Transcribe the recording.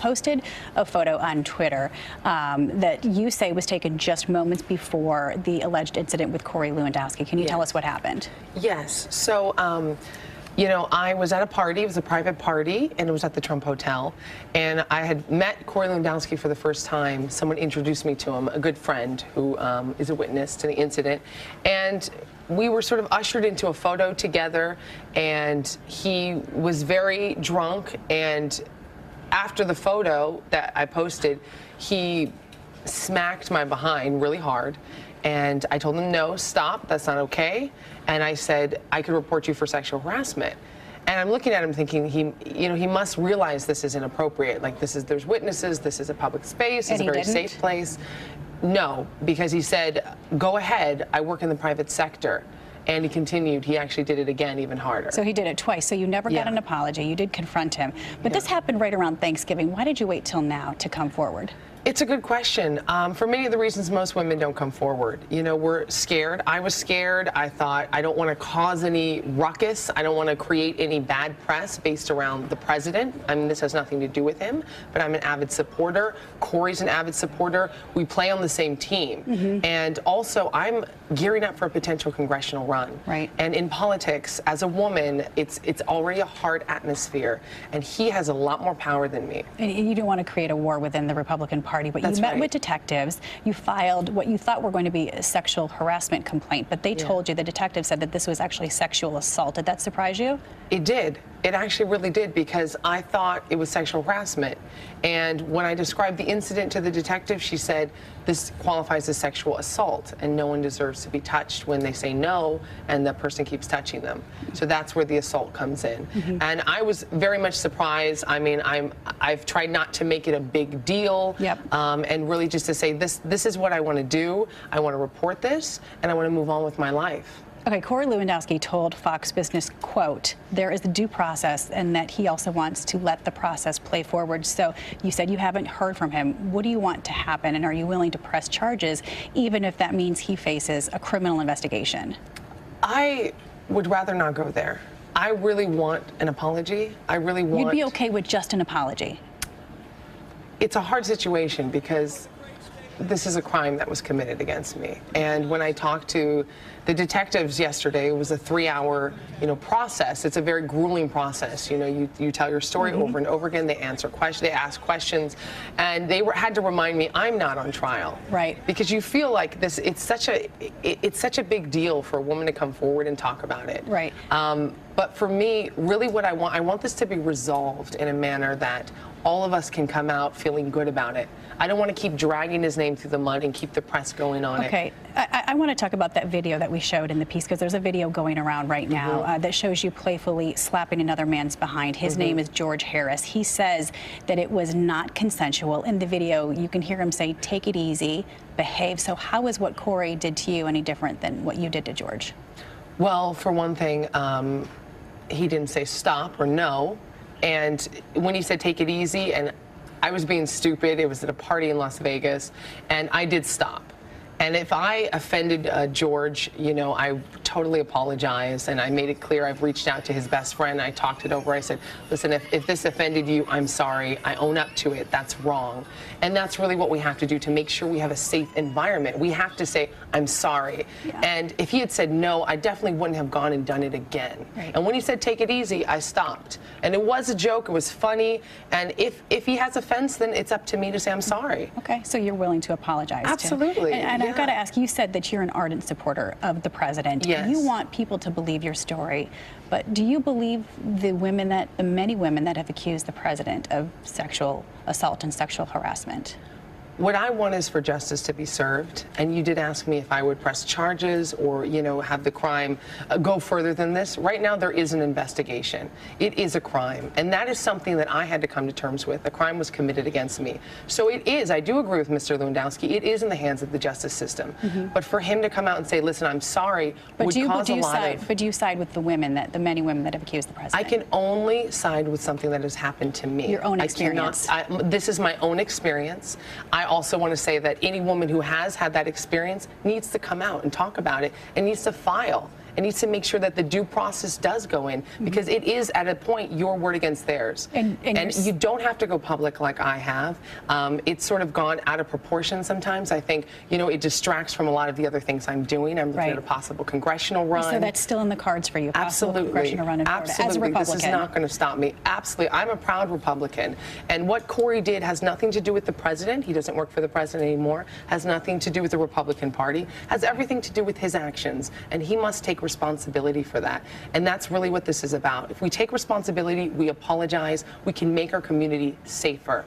posted a photo on Twitter that you say was taken just moments before the alleged incident with Corey Leandowski. Can you tell us what happened? Yes. So, you know, I was at a party. It was a private party, and it was at the Trump Hotel. And I had met Corey Leandowski for the first time. Someone introduced me to him, a good friend who is a witness to the incident. And we were sort of ushered into a photo together, and he was very drunk. And after the photo that I posted, he smacked my behind really hard. And I told him, no, stop, that's not okay. And I said, I could report you for sexual harassment. And I'm looking at him thinking, he must realize this is inappropriate. Like, there's witnesses, this is a public space, it's a very safe place. No, because he said, go ahead, I work in the private sector. And he continued, he actually did it again, even harder. So he did it twice, so you never got an apology, you did confront him. But this happened right around Thanksgiving. Why did you wait till now to come forward? It's a good question. For many of the reasons most women don't come forward. You know, we're scared. I was scared. I thought, I don't want to cause any ruckus. I don't want to create any bad press based around the president. I mean, this has nothing to do with him, but I'm an avid supporter. Corey's an avid supporter. We play on the same team. And also, I'm gearing up for a potential congressional run. Right. And in politics, as a woman, it's already a hard atmosphere. And he has a lot more power than me. And you don't want to create a war within the Republican Party. But you met with detectives. You filed what you thought were going to be a sexual harassment complaint, but they told you, the detective said that this was actually sexual assault. Did that surprise you? It did. It actually really did, because I thought it was sexual harassment. And when I described the incident to the detective, she said, this qualifies as sexual assault, and no one deserves to be touched when they say no and the person keeps touching them. So that's where the assault comes in. And I was very much surprised. I mean, I've tried not to make it a big deal, and really just to say, this is what I want to do. I want to report this, and I want to move on with my life. Okay, Corey Leandowski told Fox Business, quote, there is a due process, and that he also wants to let the process play forward. So you said you haven't heard from him. What do you want to happen, and are you willing to press charges, even if that means he faces a criminal investigation? I would rather not go there. I really want an apology. I really want... You'd be okay with just an apology? It's a hard situation, because this is a crime that was committed against me. And when I talked to the detectives yesterday, it was a 3-hour, process. It's a very grueling process. You know, you tell your story over and over again. They answer questions, they ask questions, and they had to remind me I'm not on trial. Right. Because you feel like this. It's such a big deal for a woman to come forward and talk about it. Right. But for me, really, what I want this to be resolved in a manner that all of us can come out feeling good about it. I don't want to keep dragging his name through the mud and keep the press going on it. Okay, I want to talk about that video that we showed in the piece, because there's a video going around right now that shows you playfully slapping another man's behind. His name is George Harris. He says that it was not consensual. In the video, you can hear him say, take it easy, behave. So how is what Corey did to you any different than what you did to George? Well, for one thing, he didn't say stop or no. And when he said take it easy, and I was being stupid, it was at a party in Las Vegas, and I did stop. And if I offended George, I totally apologize, and I made it clear. I've reached out to his best friend. I talked it over. I said, listen, if this offended you, I'm sorry. I own up to it. That's wrong. And that's really what we have to do to make sure we have a safe environment. We have to say, I'm sorry. And if he had said no, I definitely wouldn't have gone and done it again. And when he said take it easy, I stopped. And it was a joke. It was funny. And if he has offense, then it's up to me to say I'm sorry. Okay, so you're willing to apologize. Absolutely. And I've got to ask, you said that you're an ardent supporter of the president. Yes. You want people to believe your story, but do you believe the many women that have accused the president of sexual assault and sexual harassment? What I want is for justice to be served, and you did ask me if I would press charges or, have the crime go further than this. Right now, there is an investigation. It is a crime, and that is something that I had to come to terms with. A crime was committed against me. So it is, I do agree with Mr. Leandowski, it is in the hands of the justice system. But for him to come out and say, listen, I'm sorry, would cause a lot of... But do you side with the many women that have accused the president? I can only side with something that has happened to me. Your own experience. This is my own experience. I also want to say that any woman who has had that experience needs to come out and talk about it and needs to file and needs to make sure that the due process does go in, because it is at a point your word against theirs. And you don't have to go public like I have. It's sort of gone out of proportion sometimes. I think, you know, it distracts from a lot of the other things I'm doing. I'm looking at a possible congressional run. So that's still in the cards for you, Absolutely. congressional run in Florida, Absolutely. as a Republican. This is not going to stop me. Absolutely. I'm a proud Republican. And what Corey did has nothing to do with the president. He doesn't work for the president anymore. Has nothing to do with the Republican Party. Has everything to do with his actions. And he must take responsibility for that. And that's really what this is about. If we take responsibility, we apologize, we can make our community safer.